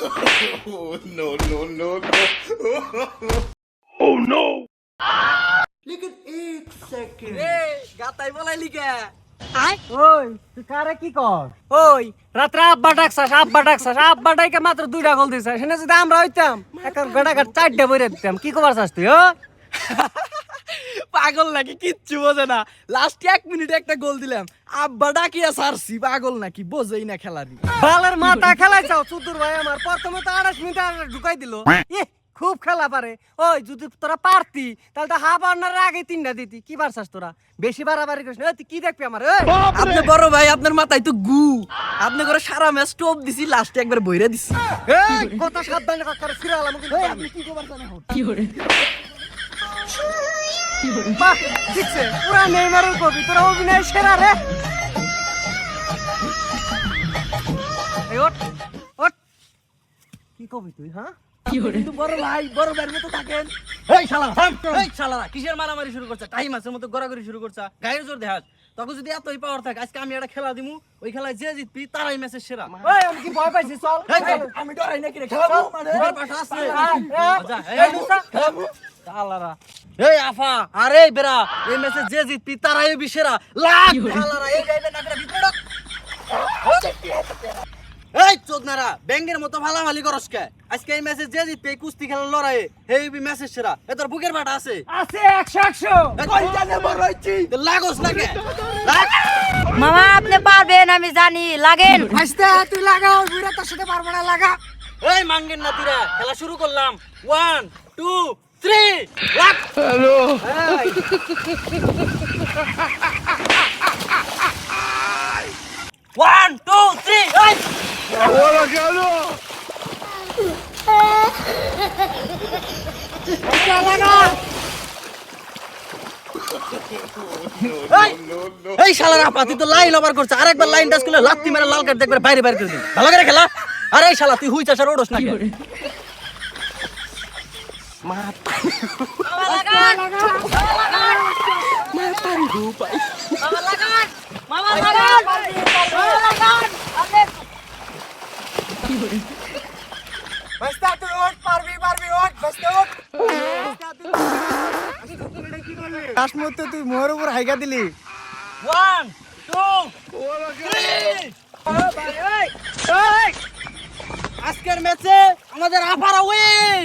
Oh no no no no! Oh no! लेकिन एक second গাতাই বলাই লিখে ওই তুই কারে কি কর ওই রাত্রে আব্বা আব্বা ডাইকে মাত্র 2টা গোল দিছে সেনে যদি আমরা হইতাম একটা বেড়াঘাট 4টা বইরে দিতাম কি কবার চাস তুই পাগল নাকি কিচ্ছু বোঝে না লাস্ট 1 মিনিটে একটা গোল দিলাম আব্বা ডাকিয়া সারছি পাগল নাকি বোঝেই না খেলা দি বালের মাথা খেলাই চাও চতুর ভাই আমার প্রথমে তো 28 মিনিট ঢুকাই দিল খুব খেলা পারে ওই যদি তোরা পারতি তাহলে তো হাফ আনার আগে 3টা দিতি কি পারছাস তোরা বেশি বাড়াবাড়ি করিস না তুই কি দেখবি আমার আপনি বড় ভাই আপনার মাথায় তো গু আপনি করে সারা ম্যাচ স্টপ দিছি লাস্টে একবার বইরা দিছি এই কথা সাবধানে করে ফিরে আলাম কিন্তু আপনি কি কবার জানেন কি করে বাহ ঠিকছে পুরা নেইমারের কপি তোরা অভিনয় সেরা রে এই ওঠ কি কবি তুই হ্যাঁ কিন্তু বড় ভাইয়ের মতো থাকেন এই শালা থাম এই শালারা কিসের মারামারি শুরু করছে টাইম আছে মতো গড়াগড়ি শুরু করছে গায়ের জোর দেখাস তখন যদি এতই পাওয়ার থাকে আজকে আমি একটা খেলা দিমু ওই খেলায় যে জিতবি তারাই ম্যাচের সেরা এই আমি কি ভয় পাইছি চল আমি ডরাই নাকি রে খেলাবো মানে তোমার পাশে আছে আচ্ছা এই দুসা খেলাবো শালারা এই আফা আরে বেরা এই ম্যাচে যে জিতবি তারাই বিশেরা লাগ শালারা এই গাইবে নাকরা ভিতরে এই চোদনারা ব্যাঙ্গের মতো ভালাভালি করস কে আজকে এই ম্যাচে যে জিতবে কুস্তি খেলার লড়াই হেভি ম্যাচের সেরা এ তোর বুকের ভাটা আছে 100 কই জানে বড় হইছি লাগোস লাগে মামা আপনি পারবেন আমি জানি লাগেন আস্তে তুই লাগাও বুড়া তোর সাথে পারবো না লাগা এই মাঙ্গেন নাতিরা খেলা শুরু করলাম 1 2 3 লাগ হ্যালো 1 2 3 এই Ahora ganó! এই শালারা পাতি তো লাইন ওভার করছে আরেকবার লাইন টাচ করলে লাত্তি মেরে লাল কার্ড দেখবে বাইরে বাইরে করে দিন ভালো করে খেলা আরে এই শালা তুই হুই চাষার ওড়স না তুই মোহর উপর হাইকা দিলি 1 2 3 আজকের ম্যাচে আমাদের আফারা উইন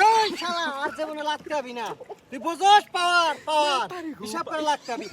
এই শালা আর জীবনে লাগতে হবি না তুই বুঝোস পাওয়ার হিসাব করে লাগতে হবি